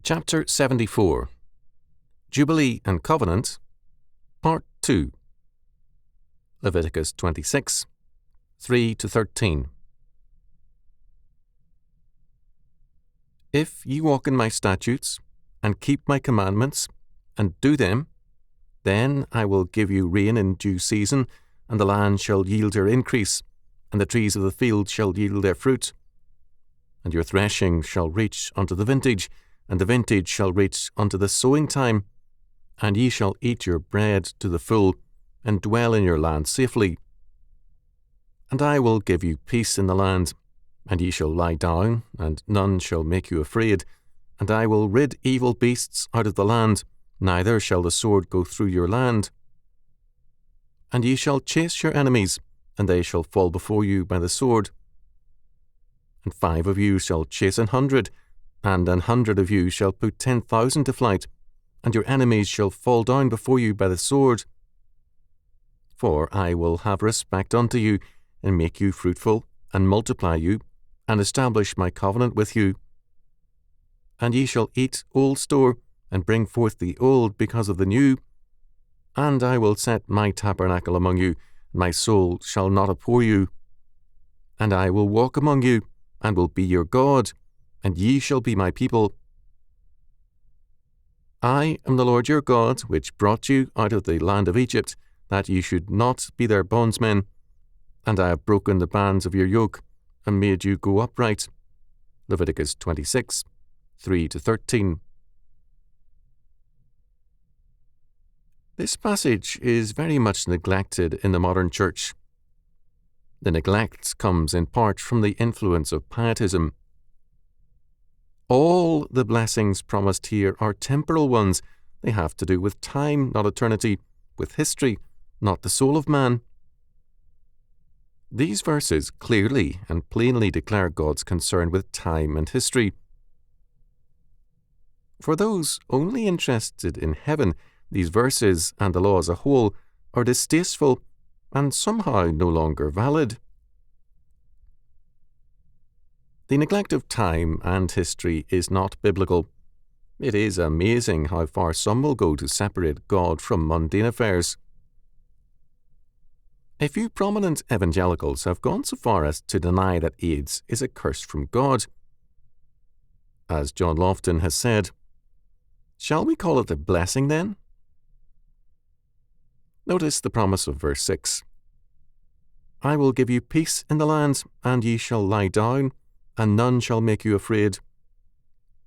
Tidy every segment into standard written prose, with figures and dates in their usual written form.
Chapter 74 Jubilee and Covenant, Part 2. Leviticus 26, 3-13. If ye walk in my statutes, and keep my commandments, and do them, then I will give you rain in due season, and the land shall yield her increase, and the trees of the field shall yield their fruit. And your threshing shall reach unto the vintage, and the vintage shall reach unto the sowing time, and ye shall eat your bread to the full, and dwell in your land safely. And I will give you peace in the land, and ye shall lie down, and none shall make you afraid. And I will rid evil beasts out of the land, neither shall the sword go through your land. And ye shall chase your enemies, and they shall fall before you by the sword. And 5 of you shall chase 100, and 100 of you shall put 10,000 to flight, and your enemies shall fall down before you by the sword. For I will have respect unto you, and make you fruitful, and multiply you, and establish my covenant with you. And ye shall eat old store, and bring forth the old because of the new. And I will set my tabernacle among you, and my soul shall not abhor you. And I will walk among you, and will be your God, and ye shall be my people. I am the Lord your God, which brought you out of the land of Egypt, that ye should not be their bondsmen. And I have broken the bands of your yoke, and made you go upright. Leviticus 26, 3-13. This passage is very much neglected in the modern church. The neglect comes in part from the influence of pietism. All the blessings promised here are temporal ones. They have to do with time, not eternity, with history, not the soul of man. These verses clearly and plainly declare God's concern with time and history. For those only interested in heaven, these verses and the law as a whole are distasteful and somehow no longer valid. The neglect of time and history is not biblical. It is amazing how far some will go to separate God from mundane affairs. A few prominent evangelicals have gone so far as to deny that AIDS is a curse from God. As John Lofton has said, shall we call it a blessing then? Notice the promise of verse 6. I will give you peace in the land, and ye shall lie down, and none shall make you afraid.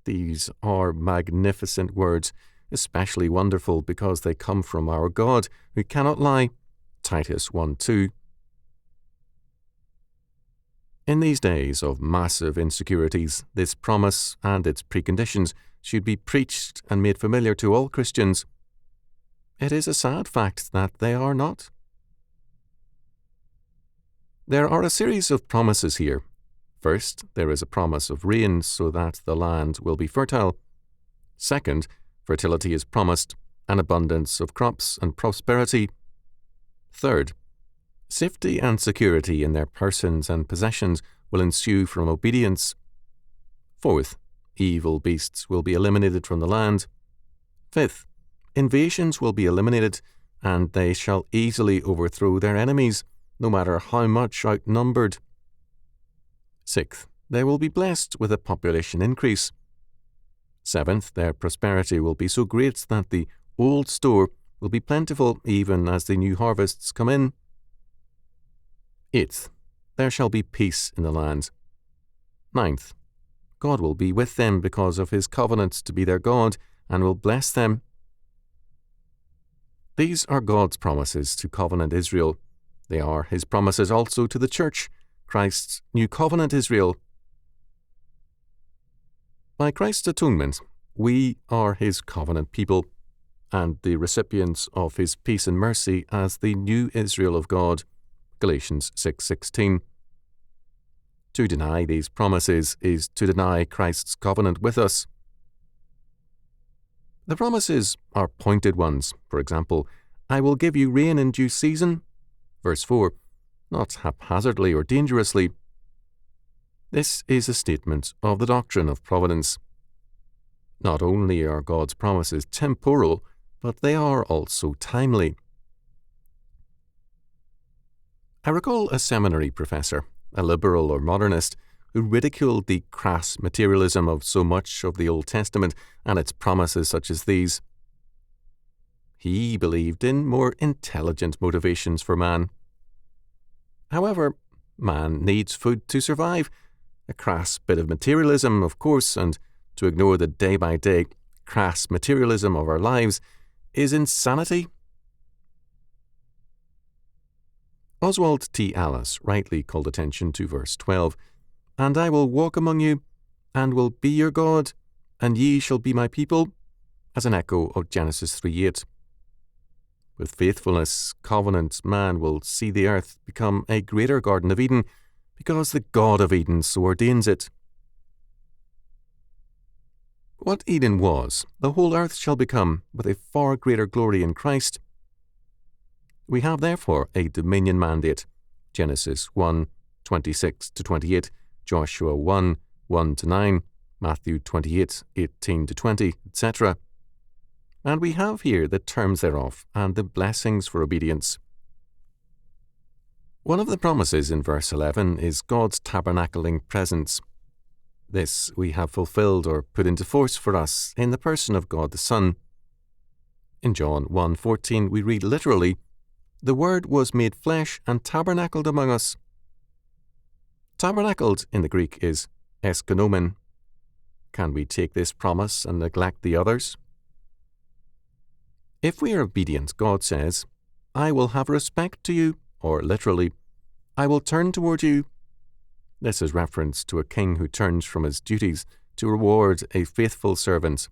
These are magnificent words, especially wonderful because they come from our God, who cannot lie. Titus 1:2. In these days of massive insecurities, this promise and its preconditions should be preached and made familiar to all Christians. It is a sad fact that they are not. There are a series of promises here. First, there is a promise of rain so that the land will be fertile. Second, fertility is promised, an abundance of crops and prosperity. Third, safety and security in their persons and possessions will ensue from obedience. Fourth, evil beasts will be eliminated from the land. Fifth, invasions will be eliminated, and they shall easily overthrow their enemies, no matter how much outnumbered. Sixth, they will be blessed with a population increase. Seventh, their prosperity will be so great that the old store will be plentiful even as the new harvests come in. Eighth, there shall be peace in the land. Ninth, God will be with them because of his covenant to be their God, and will bless them. These are God's promises to covenant Israel. They are his promises also to the church, Christ's new covenant Israel. By Christ's atonement, we are his covenant people, and the recipients of his peace and mercy as the new Israel of God. Galatians 6:16. To deny these promises is to deny Christ's covenant with us. The promises are pointed ones. For example, I will give you rain in due season. Verse 4, not haphazardly or dangerously. This is a statement of the doctrine of providence. Not only are God's promises temporal, but they are also timely. I recall a seminary professor, a liberal or modernist, who ridiculed the crass materialism of so much of the Old Testament and its promises such as these. He believed in more intelligent motivations for man. However, man needs food to survive. A crass bit of materialism, of course, and to ignore the day-by-day crass materialism of our lives is insanity. Oswald T. Alice rightly called attention to verse 12, "And I will walk among you, and will be your God, and ye shall be my people," as an echo of Genesis 3:8. With faithfulness, covenant, man will see the earth become a greater Garden of Eden, because the God of Eden so ordains it. What Eden was, the whole earth shall become, with a far greater glory in Christ. We have therefore a dominion mandate, Genesis 1, 26-28, Joshua 1, 1-9, Matthew 28, 18-20, etc. And we have here the terms thereof and the blessings for obedience. One of the promises in verse 11 is God's tabernacling presence. This we have fulfilled or put into force for us in the person of God the Son. In John 1:14 we read literally, "The Word was made flesh and tabernacled among us." Tabernacled in the Greek is eskonomen. Can we take this promise and neglect the others? If we are obedient, God says, "I will have respect to you," or literally, "I will turn toward you." This is reference to a king who turns from his duties to reward a faithful servant.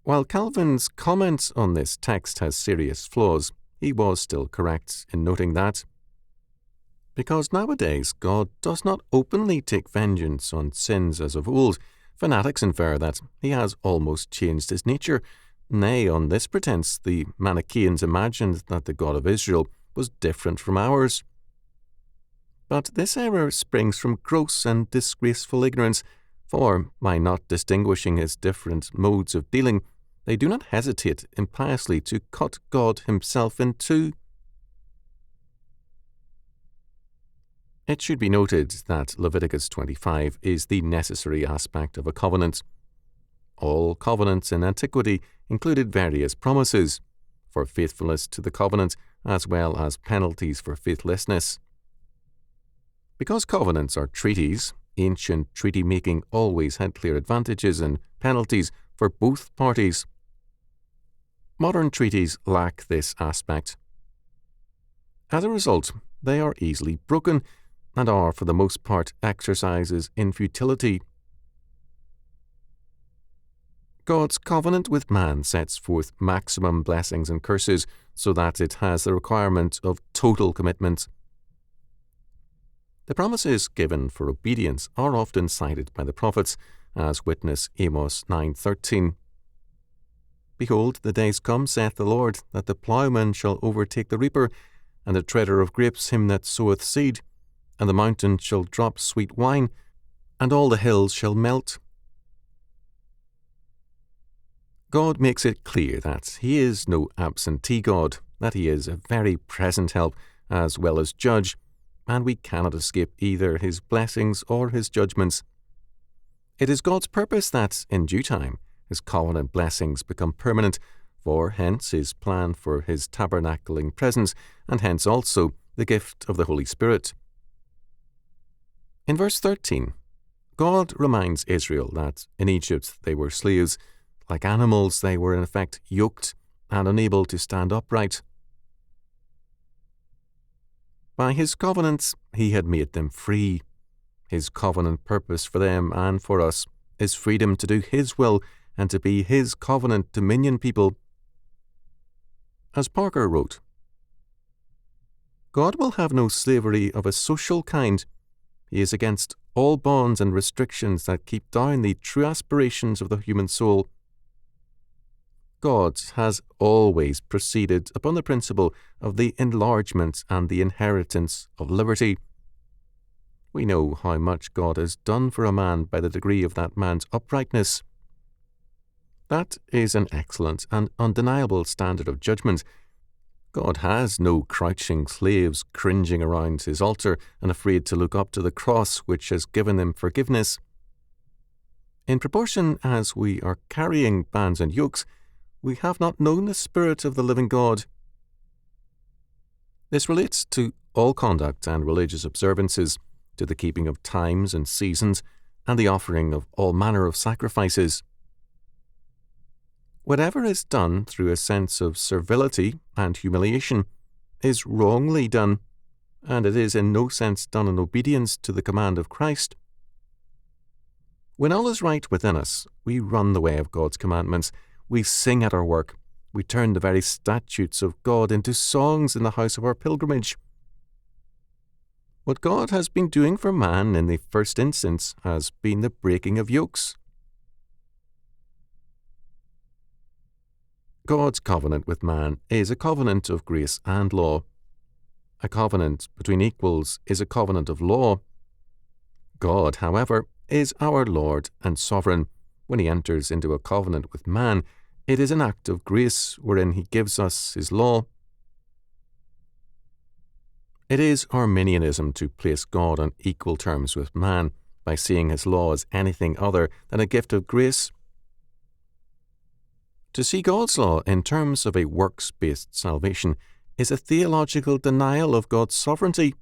While Calvin's comment on this text has serious flaws, he was still correct in noting that. Because nowadays God does not openly take vengeance on sins as of old, fanatics infer that he has almost changed his nature. Nay, on this pretence, the Manichaeans imagined that the God of Israel was different from ours. But this error springs from gross and disgraceful ignorance, for, by not distinguishing his different modes of dealing, they do not hesitate impiously to cut God himself in two. It should be noted that Leviticus 25 is the necessary aspect of a covenant. All covenants in antiquity included various promises for faithfulness to the covenant as well as penalties for faithlessness. Because covenants are treaties, ancient treaty-making always had clear advantages and penalties for both parties. Modern treaties lack this aspect. As a result, they are easily broken and are for the most part exercises in futility. God's covenant with man sets forth maximum blessings and curses so that it has the requirement of total commitment. The promises given for obedience are often cited by the prophets, as witness Amos 9:13. "Behold, the days come, saith the Lord, that the ploughman shall overtake the reaper, and the treader of grapes him that soweth seed, and the mountain shall drop sweet wine, and all the hills shall melt." God makes it clear that he is no absentee God, that he is a very present help as well as judge, and we cannot escape either his blessings or his judgments. It is God's purpose that, in due time, his covenant blessings become permanent, for hence his plan for his tabernacling presence, and hence also the gift of the Holy Spirit. In verse 13, God reminds Israel that in Egypt they were slaves. Like animals, they were in effect yoked and unable to stand upright. By his covenants, he had made them free. His covenant purpose for them and for us is freedom to do his will and to be his covenant dominion people. As Parker wrote, God will have no slavery of a social kind. He is against all bonds and restrictions that keep down the true aspirations of the human soul. God has always proceeded upon the principle of the enlargement and the inheritance of liberty. we know how much God has done for a man by the degree of that man's uprightness. That is an excellent and undeniable standard of judgment. God has no crouching slaves cringing around his altar and afraid to look up to the cross which has given them forgiveness. In proportion as we are carrying bands and yokes, we have not known the Spirit of the living God. This relates to all conduct and religious observances, to the keeping of times and seasons, and the offering of all manner of sacrifices. Whatever is done through a sense of servility and humiliation is wrongly done, and it is in no sense done in obedience to the command of Christ. When all is right within us, we run the way of God's commandments, we sing at our work, we turn the very statutes of God into songs in the house of our pilgrimage. What God has been doing for man in the first instance has been the breaking of yokes. God's covenant with man is a covenant of grace and law. A covenant between equals is a covenant of law. God, however, is our Lord and Sovereign. When he enters into a covenant with man, it is an act of grace wherein he gives us his law. It is Arminianism to place God on equal terms with man by seeing his law as anything other than a gift of grace. To see God's law in terms of a works-based salvation is a theological denial of God's sovereignty.